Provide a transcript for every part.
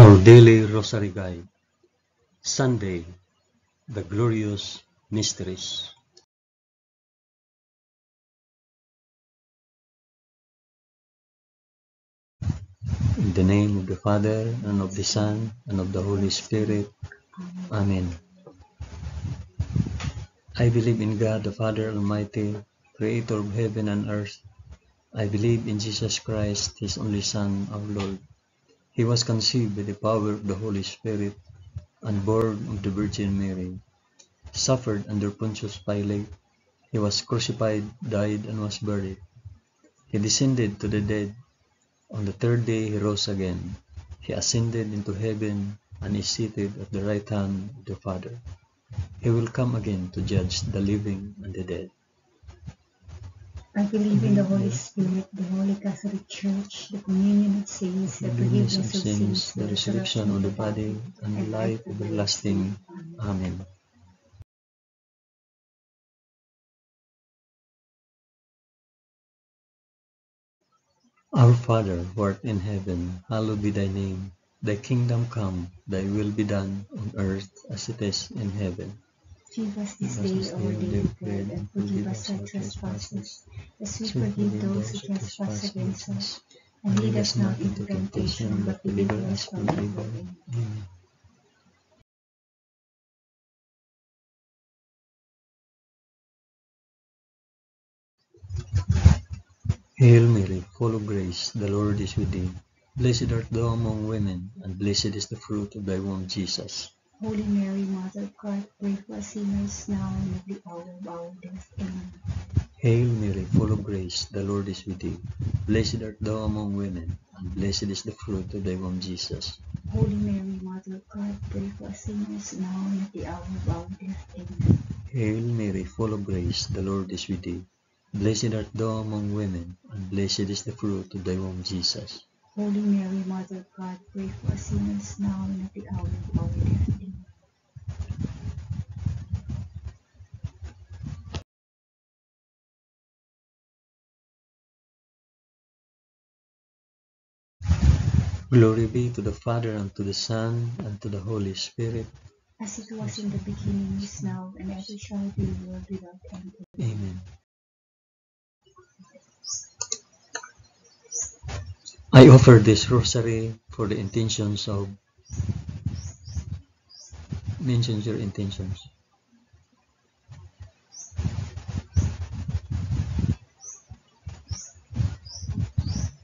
Our Daily Rosary Guide, Sunday, the Glorious Mysteries. In the name of the Father, and of the Son, and of the Holy Spirit. Amen. I believe in God, the Father Almighty, Creator of heaven and earth. I believe in Jesus Christ, His only Son, our Lord. He was conceived by the power of the Holy Spirit, and born of the Virgin Mary. Suffered under Pontius Pilate. He was crucified, died, and was buried. He descended to the dead. On the third day he rose again. He ascended into heaven and is seated at the right hand of the Father. He will come again to judge the living and the dead. I believe in the Holy Spirit, the Holy Catholic Church, the communion of saints, the forgiveness of sins, the resurrection of the body, and the life everlasting. Amen. Our Father, who art in heaven, hallowed be thy name. Thy kingdom come, thy will be done, on earth as it is in heaven. Give us this day our daily bread, and forgive us our trespasses, as we forgive those who trespass against us. And lead us not into temptation, but deliver us from evil. Amen. Hail Mary, full of grace, the Lord is with thee. Blessed art thou among women, and blessed is the fruit of thy womb, Jesus. Holy Mary, Mother of God, pray for us sinners now and at the hour of our death. Amen. Hail Mary, full of grace, the Lord is with thee. Blessed art thou among women, and blessed is the fruit of thy womb, Jesus. Holy Mary, Mother of God, pray for us sinners now and at the hour of our death. Amen. Hail Mary, full of grace, the Lord is with thee. Blessed art thou among women, and blessed is the fruit of thy womb, Jesus. Holy Mary, Mother of God, pray for us sinners now and at the hour of our death. Amen. Glory be to the Father, and to the Son, and to the Holy Spirit. As it was in the beginning, is now, and ever shall be, world without end. Amen. I offer this rosary for the intentions of... Mention your intentions.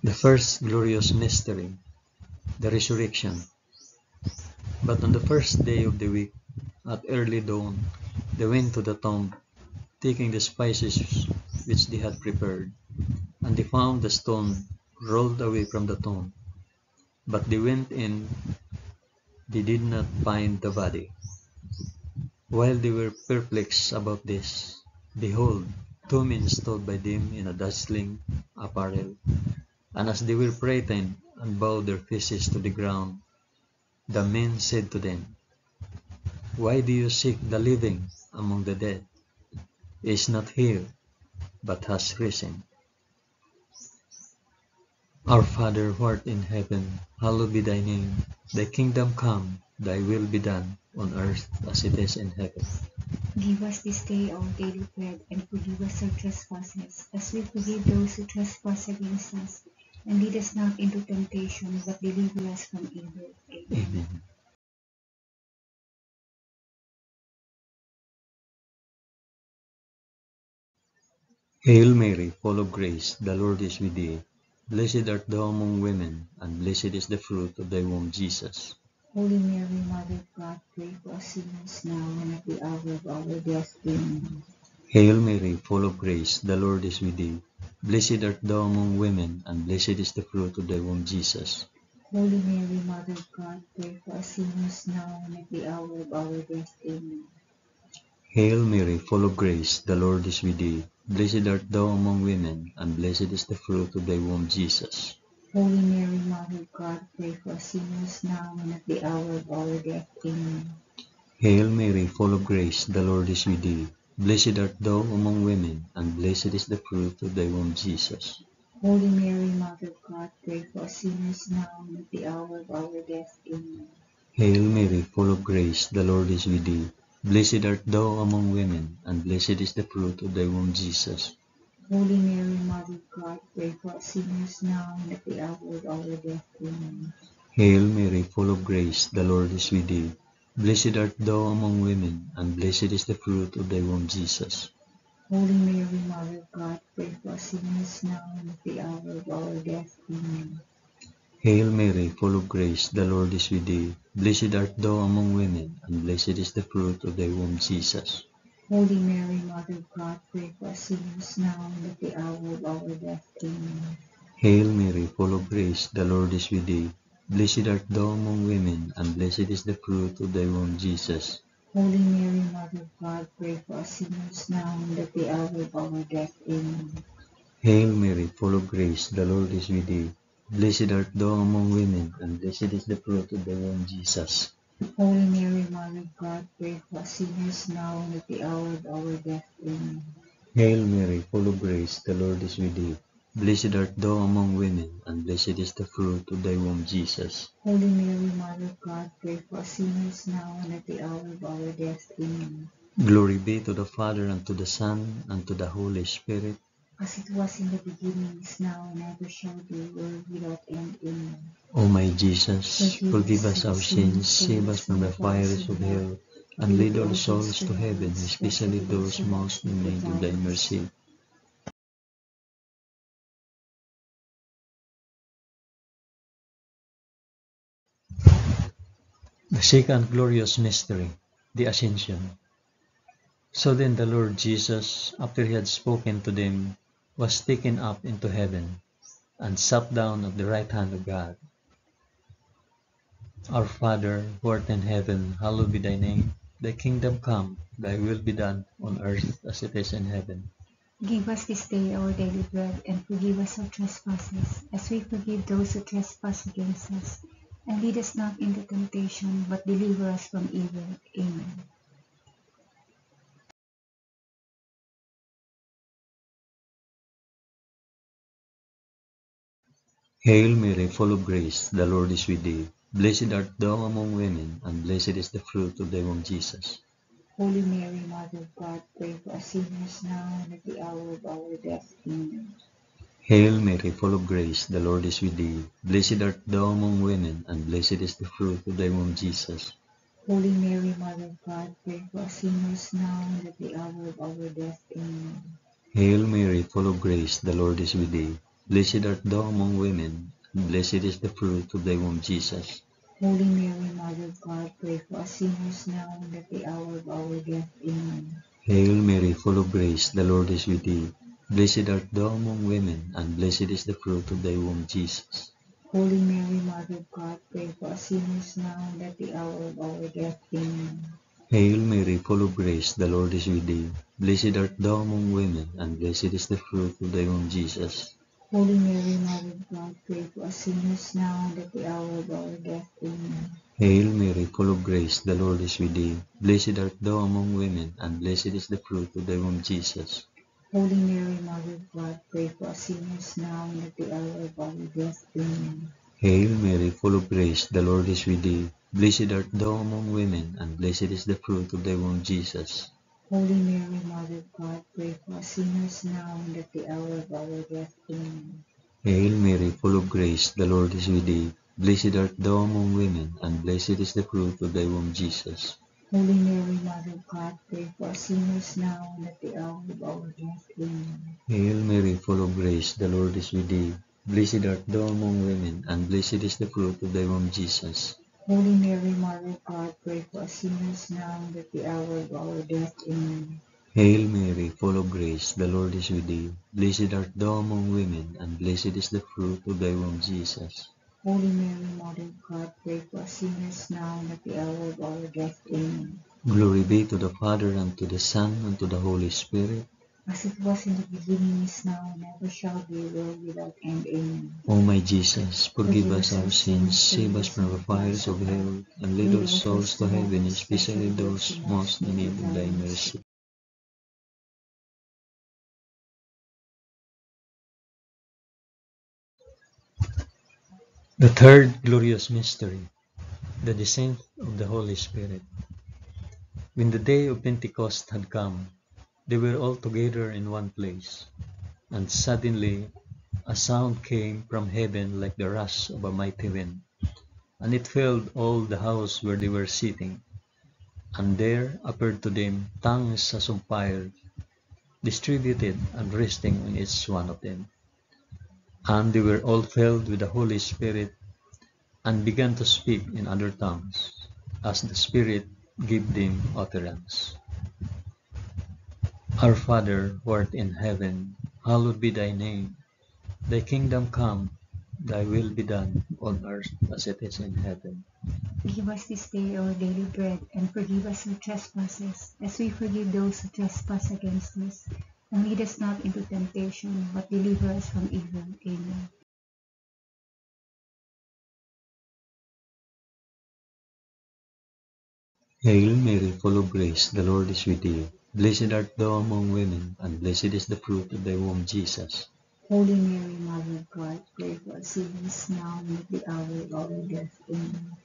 The first glorious mystery, the resurrection. But on the first day of the week, at early dawn, they went to the tomb, taking the spices which they had prepared, and they found the stone rolled away from the tomb. But they went in, they did not find the body. While they were perplexed about this, behold, two men stood by them in a dazzling apparel. And as they were frightened and bowed their faces to the ground, the men said to them, Why do you seek the living among the dead? He is not here, but has risen. Our Father who art in heaven, hallowed be thy name. Thy kingdom come, thy will be done, on earth as it is in heaven. Give us this day our daily bread, and forgive us our trespasses, as we forgive those who trespass against us. And lead us not into temptation, but deliver us from evil. Amen. Amen. Hail Mary, full of grace, the Lord is with thee. Blessed art thou among women, and blessed is the fruit of thy womb, Jesus. Holy Mary, Mother of God, pray for us sinners now and at the hour of our death. Amen. Hail Mary, full of grace, the Lord is with thee. Blessed art thou among women, and blessed is the fruit of thy womb, Jesus. Holy Mary, Mother of God, pray for us sinners now and at the hour of our death. Amen. Hail Mary, full of grace, the Lord is with thee. Blessed art thou among women, and blessed is the fruit of thy womb, Jesus. Holy Mary, Mother of God, pray for us sinners now and at the hour of our death. Amen. Hail Mary, full of grace, the Lord is with thee. Blessed art thou among women, and blessed is the fruit of thy womb, Jesus. Holy Mary, Mother of God, pray for us sinners now and at the hour of our death. Amen. Hail Mary, full of grace, the Lord is with thee. Blessed art thou among women, and blessed is the fruit of thy womb, Jesus. Holy Mary, Mother of God, pray for us sinners now and at the hour of our death. Amen. Hail Mary, full of grace, the Lord is with thee. Blessed art thou among women, and blessed is the fruit of thy womb, Jesus. Holy Mary, Mother of God, pray for us sinners now and at the hour of our death. Amen. Hail Mary, full of grace, the Lord is with thee. Blessed art thou among women, and blessed is the fruit of thy womb, Jesus. Holy Mary, Mother of God, pray for us sinners now and at the hour of our death. Amen. Hail Mary, full of grace, the Lord is with thee. Blessed art thou among women, and blessed is the fruit of thy womb, Jesus. Holy Mary, Mother of God, pray for us sinners now and at the hour of our death. Amen. Hail Mary, full of grace, the Lord is with thee. Blessed art thou among women, and blessed is the fruit of thy womb, Jesus. Holy Mary, Mother of God, pray for us sinners now and at the hour of our death. Amen. Hail Mary, full of grace, the Lord is with thee. Blessed art thou among women, and blessed is the fruit of thy womb, Jesus. Holy Mary, Mother of God, pray for us sinners now and at the hour of our death. Amen. Glory be to the Father, and to the Son, and to the Holy Spirit. As it was in the beginning, is now, and ever shall be, world without end. Amen. O my Jesus, forgive us our sins, save us from the fires of hell, and lead all souls to heaven, especially those most in need of thy mercy. The second glorious mystery, the Ascension. So then the Lord Jesus, after he had spoken to them, was taken up into heaven, and sat down at the right hand of God. Our Father, who art in heaven, hallowed be thy name. Thy kingdom come, thy will be done, on earth as it is in heaven. Give us this day our daily bread, and forgive us our trespasses, as we forgive those who trespass against us. And lead us not into temptation, but deliver us from evil. Amen. Hail Mary, full of grace, the Lord is with thee. Blessed art thou among women, and blessed is the fruit of thy womb, Jesus. Holy Mary, Mother of God, pray for us sinners now and at the hour of our death. Amen. Hail Mary, full of grace, the Lord is with thee. Blessed art thou among women, and blessed is the fruit of thy womb, Jesus. Holy Mary, Mother of God, pray for us sinners now and at the hour of our death. Amen. Hail Mary, full of grace, the Lord is with thee. Blessed art thou among women, and blessed is the fruit of thy womb, Jesus. Holy Mary, Mother of God, pray for us sinners now and at the hour of our death. Amen. Hail Mary, full of grace, the Lord is with thee. Blessed art thou among women, and blessed is the fruit of thy womb, Jesus. Holy Mary, Mother of God, pray for us sinners now and at the hour of our death. Amen. Hail Mary, full of grace, the Lord is with thee. Blessed art thou among women, and blessed is the fruit of thy womb, Jesus. Holy Mary, Mother of God, pray for us sinners now and at the hour of our death. Amen. Hail Mary, full of grace, the Lord is with thee. Blessed art thou among women, and blessed is the fruit of thy womb, Jesus. Holy Mary, Mother of God, pray for us sinners now and at the hour of our death. Amen. Hail Mary, full of grace, the Lord is with thee. Blessed art thou among women, and blessed is the fruit of thy womb, Jesus. Holy Mary, Mother of God, pray for us sinners now and at the hour of our death. Amen. Hail Mary, full of grace, the Lord is with thee. Blessed art thou among women, and blessed is the fruit of thy womb, Jesus. Holy Mary, Mother of God, pray for us sinners now and at the hour of our death. Amen. Hail Mary, full of grace, the Lord is with thee. Blessed art thou among women, and blessed is the fruit of thy womb, Jesus. Holy Mary, Mother of God, pray for us sinners now and at the hour of our death. Amen. Hail Mary, full of grace, the Lord is with thee. Blessed art thou among women, and blessed is the fruit of thy womb, Jesus. Holy Mary, Mother of God, pray for us sinners now and at the hour of our death. Amen. Glory be to the Father, and to the Son, and to the Holy Spirit. As it was in the beginning, is now, and ever shall be, world without end. Amen. O my Jesus, forgive us our sins, save us from the fires of hell, and lead all souls to heaven, especially those most in need of thy mercy. The third glorious mystery, the descent of the Holy Spirit. When the day of Pentecost had come, they were all together in one place, and suddenly a sound came from heaven like the rush of a mighty wind, and it filled all the house where they were sitting. And there appeared to them tongues as of fire, distributed and resting on each one of them. And they were all filled with the Holy Spirit, and began to speak in other tongues, as the Spirit gave them utterance. Our Father, who art in heaven, hallowed be thy name. Thy kingdom come, thy will be done, on earth as it is in heaven. Give us this day our daily bread, and forgive us our trespasses, as we forgive those who trespass against us. And lead us not into temptation, but deliver us from evil. Amen. Hail Mary, full of grace, the Lord is with thee. Blessed art thou among women, and blessed is the fruit of thy womb, Jesus. Holy Mary, Mother of God, pray for us sinners now and at the hour of our death. Amen.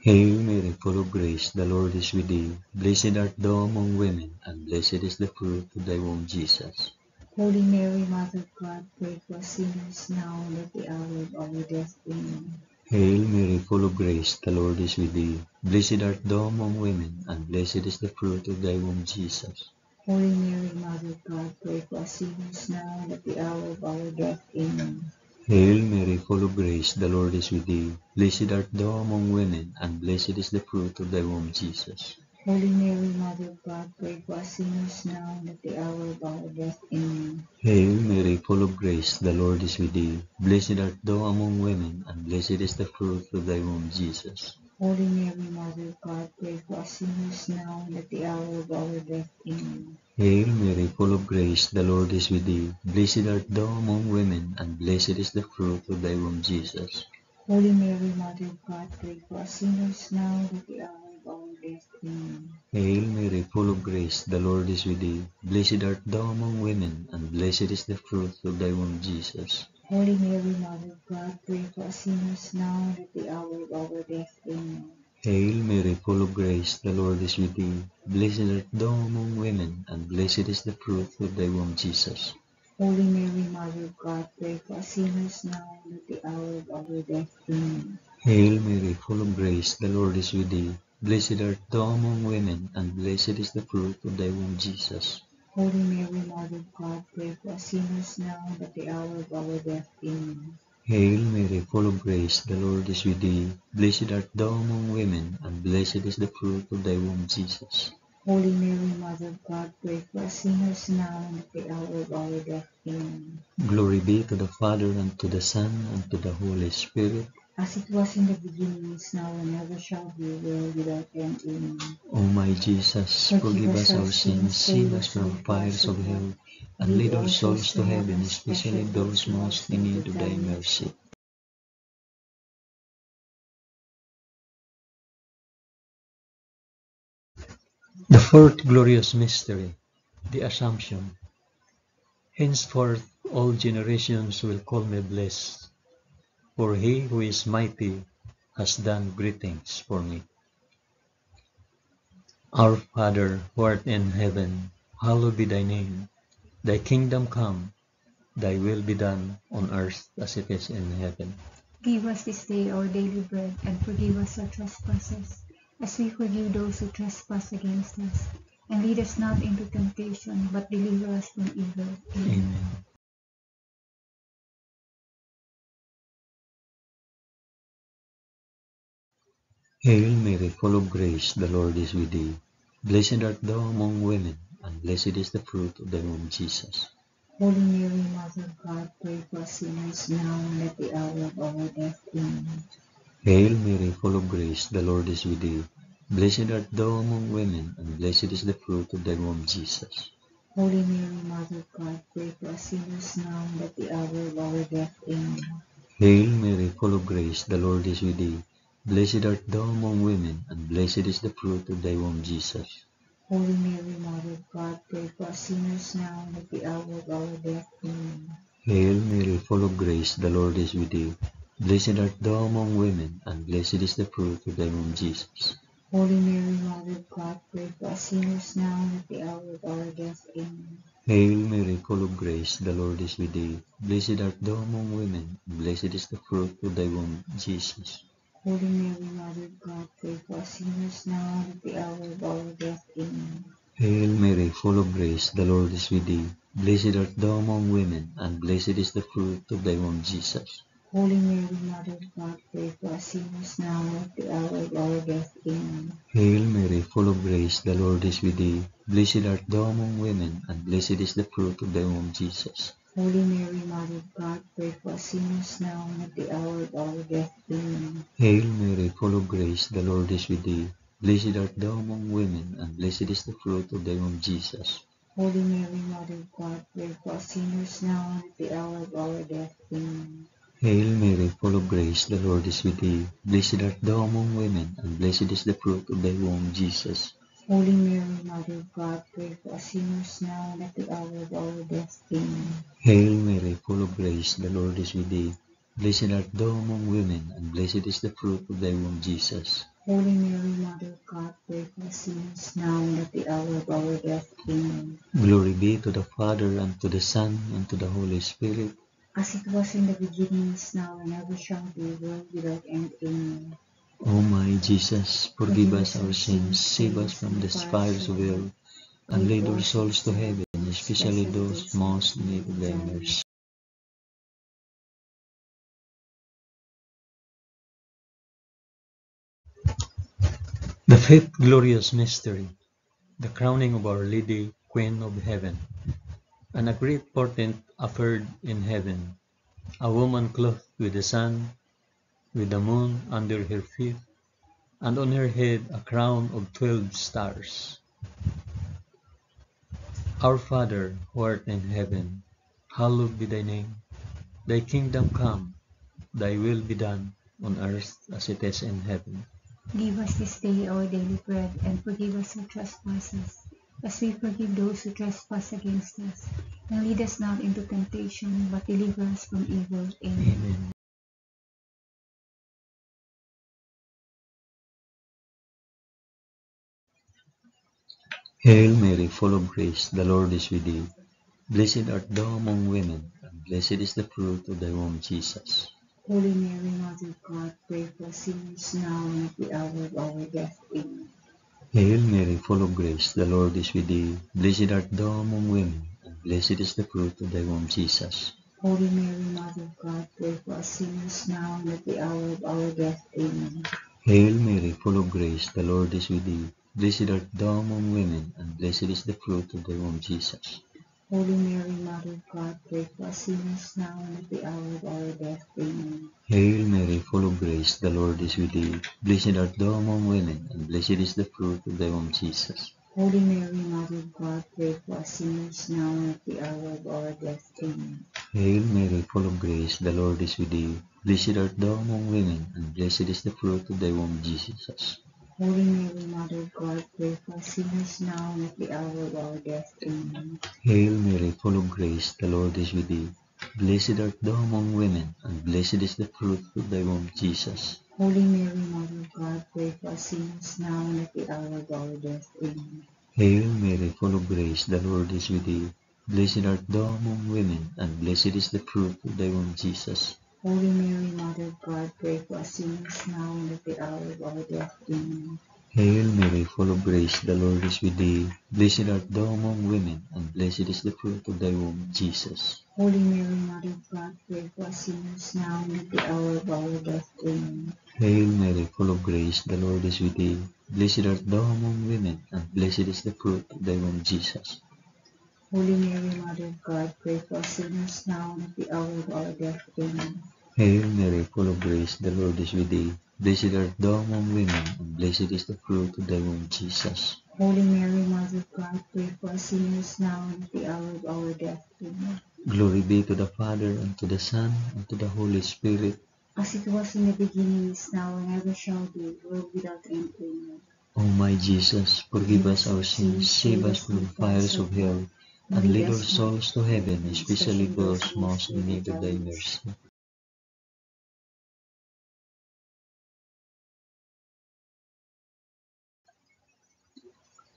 Hail Mary, full of grace, the Lord is with thee. Blessed art thou among women, and blessed is the fruit of thy womb, Jesus. Holy Mary, Mother of God, pray for us sinners now and at the hour of our death. Amen. Hail Mary, full of grace, the Lord is with thee. Blessed art thou among women, and blessed is the fruit of thy womb, Jesus. Holy Mary, Mother of God, pray for us sinners now and at the hour of our death. Amen. Hail Mary, full of grace, the Lord is with thee. Blessed art thou among women, and blessed is the fruit of thy womb, Jesus. Holy Mary, Mother of God, pray for us sinners now and at the hour of our death. Amen. Hail Mary, full of grace, the Lord is with thee. Blessed art thou among women, and blessed is the fruit of thy womb, Jesus. Holy Mary, Mother of God, pray for us sinners now and at the hour of our death. Amen. Hail Mary, full of grace, the Lord is with thee. Blessed art thou among women, and blessed is the fruit of thy womb, Jesus. Holy Mary, Mother of God, pray for us sinners now and at the hour of our death. Amen. Hail Mary, full of grace, the Lord is with thee. Blessed art thou among women, and blessed is the fruit of thy womb, Jesus. Holy Mary, Mother of God, pray for us sinners now and at the hour of our death. Amen. Hail Mary, full of grace, the Lord is with thee. Blessed art thou among women, and blessed is the fruit of thy womb, Jesus. Holy Mary, Mother of God, pray for us sinners now and at the hour of our death. Amen. Hail Mary, full of grace, the Lord is with thee. Blessed art thou among women, and blessed is the fruit of thy womb, Jesus. Holy Mary, Mother of God, pray for us sinners now and at the hour of our death. Amen. Hail Mary, full of grace, the Lord is with thee. Blessed art thou among women, and blessed is the fruit of thy womb, Jesus. Holy Mary, Mother of God, pray for us sinners now and at the hour of our death. Amen. Glory be to the Father, and to the Son, and to the Holy Spirit. As it was in the beginning, is now, and ever shall be, world without end. Amen. O my Jesus, forgive us our sins, save us from the fires of hell, and lead all souls to heaven, especially those most in need of thy mercy. The fourth glorious mystery, the Assumption. Henceforth all generations will call me blessed, for he who is mighty has done great things for me. Our Father, who art in heaven, hallowed be thy name. Thy kingdom come, thy will be done on earth as it is in heaven. Give us this day our daily bread, and forgive us our trespasses, as we forgive those who trespass against us. And lead us not into temptation, but deliver us from evil. Amen. Amen. Hail Mary, full of grace, the Lord is with thee. Blessed art thou among women, and blessed is the fruit of thy womb, Jesus. Holy Mary, Mother of God, pray for us sinners now and at the hour of our death. Amen. Hail Mary, full of grace, the Lord is with thee. Blessed art thou among women, and blessed is the fruit of thy womb, Jesus. Holy Mary, Mother of God, pray for us sinners now and at the hour of our death. Amen. Hail Mary, full of grace, the Lord is with thee. Blessed art thou among women, and blessed is the fruit of thy womb, Jesus. Holy Mary, Mother of God, pray for us sinners now and at the hour of our death. Amen. Hail Mary, full of grace, the Lord is with thee. Blessed art thou among women, and blessed is the fruit of thy womb, Jesus. Holy Mary, Mother of God, pray for us sinners now and at the hour of our death. Amen. Hail Mary, full of grace, the Lord is with thee. Blessed art thou among women, and blessed is the fruit of thy womb, Jesus. Holy Mary, Mother of God, pray for us sinners now and at the hour of our death. Amen. Hail Mary, full of grace, the Lord is with thee. Blessed art thou among women, and blessed is the fruit of thy womb, Jesus. Holy Mary, Mother of God, pray for us sinners now and at the hour of our death. Amen. Hail Mary, full of grace, the Lord is with thee. Blessed art thou among women, and blessed is the fruit of thy womb, Jesus. Holy Mary, Mother of God, pray for us sinners now and at the hour of our death. Amen. Hail Mary, full of grace, the Lord is with thee. Blessed art thou among women, and blessed is the fruit of thy womb, Jesus. Holy Mary, Mother of God, pray for us sinners now and at the hour of our death. Amen. Hail Mary, full of grace, the Lord is with thee. Blessed art thou among women, and blessed is the fruit of thy womb, Jesus. Holy Mary, Mother of God, pray for us sinners now and at the hour of our death. Amen. Hail Mary, full of grace, the Lord is with thee. Blessed art thou among women, and blessed is the fruit of thy womb, Jesus. Holy Mary, Mother of God, pray for us sinners now and at the hour of our death. Amen. Glory be to the Father, and to the Son, and to the Holy Spirit. As it was in the beginning, is now, and ever shall be, world without end. Amen. O my Jesus, forgive us our sins, save us from the fires of hell, and lead our souls to heaven, especially those most in need of thy mercy. The fifth glorious mystery, the crowning of Our Lady, Queen of Heaven. And a great portent appeared in heaven, a woman clothed with the sun, with the moon under her feet, and on her head a crown of 12 stars. Our Father, who art in heaven, hallowed be thy name. Thy kingdom come, thy will be done, on earth as it is in heaven. Give us this day our daily bread, and forgive us our trespasses, as we forgive those who trespass against us. And lead us not into temptation, but deliver us from evil. Amen. Amen. Hail Mary, full of grace, the Lord is with thee. Blessed art thou among women, and blessed is the fruit of thy womb, Jesus. Holy Mary, Mother of God, pray for us sinners now and at the hour of our death. Amen. Hail Mary, full of grace, the Lord is with thee. Blessed art thou among women, and blessed is the fruit of thy womb, Jesus. Holy Mary, Mother of God, pray for us sinners now and at the hour of our death. Amen. Hail Mary, full of grace, the Lord is with thee. Blessed art thou among women, and blessed is the fruit of thy womb, Jesus. Holy Mary, Mother of God, pray for us sinners now and at the hour of our death. Amen. Hail Mary, full of grace, the Lord is with thee. Blessed art thou among women, and blessed is the fruit of thy womb, Jesus. Holy Mary, Mother of God, pray for us sinners now and at the hour of our death. Amen. Hail Mary, full of grace, the Lord is with thee. Blessed art thou among women, and blessed is the fruit of thy womb, Jesus. Holy Mary, Mother of God, pray for us sinners now and at the hour of our death. Amen. Hail Mary, full of grace, the Lord is with thee. Blessed art thou among women, and blessed is the fruit of thy womb, Jesus. Holy Mary, Mother of God, pray for us sinners now and at the hour of our death. Amen. Hail Mary, full of grace, the Lord is with thee. Blessed art thou among women, and blessed is the fruit of thy womb, Jesus. Holy Mary, Mother of God, pray for us sinners now and at the hour of our death. Amen. Hail Mary, full of grace, the Lord is with thee. Blessed art thou among women, and blessed is the fruit of thy womb, Jesus. Holy Mary, Mother of God, pray for us sinners now and at the hour of our death. Amen. Hail Mary, full of grace, the Lord is with thee. Blessed art thou among women, and blessed is the fruit of thy womb, Jesus. Holy Mary, Mother of God, pray for us sinners now and at the hour of our death. Amen. Hail Mary, full of grace, the Lord is with thee. Blessed art thou among women, and blessed is the fruit of thy womb, Jesus. Holy Mary, Mother of God, pray for us sinners now and at the hour of our death. Amen. Glory be to the Father, and to the Son, and to the Holy Spirit. As it was in the beginning, is now, and ever shall be, world without end. Amen. O my Jesus, forgive us our sins, save us from the fires of hell, and lead our souls to heaven, especially those most in need of thy mercy.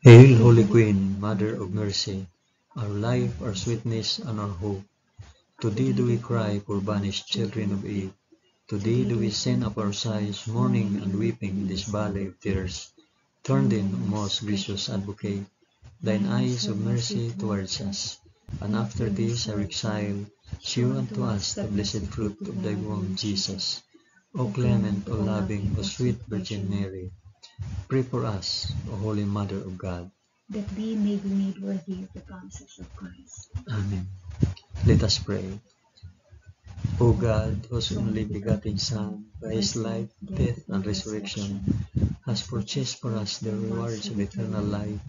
Hail, Holy Queen, Mother of Mercy, our life, our sweetness, and our hope. To thee do we cry, poor banished children of Eve. To thee do we send up our sighs, mourning and weeping in this valley of tears. Turn then, O most gracious Advocate, thine eyes of mercy towards us, and after this our exile, shew unto us the blessed fruit of thy womb, Jesus. O clement, O loving, O sweet Virgin Mary, pray for us, O Holy Mother of God. that we may be made worthy of the promises of Christ. Amen. Let us pray. O God, whose only begotten Son, by his life, death, and resurrection, has purchased for us the rewards of eternal life,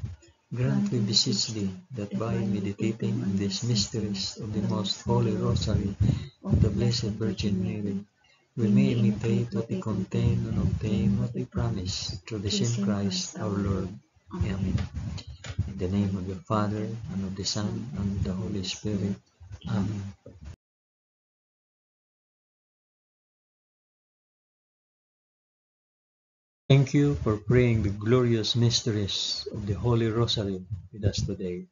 grant, we beseech thee, that by meditating on these mysteries of the most holy Rosary of the Blessed Virgin Mary, we may imitate what they contain and obtain what they promise, through the same Christ our Lord. Amen. In the name of the Father, and of the Son, and of the Holy Spirit. Amen. Thank you for praying the glorious mysteries of the Holy Rosary with us today.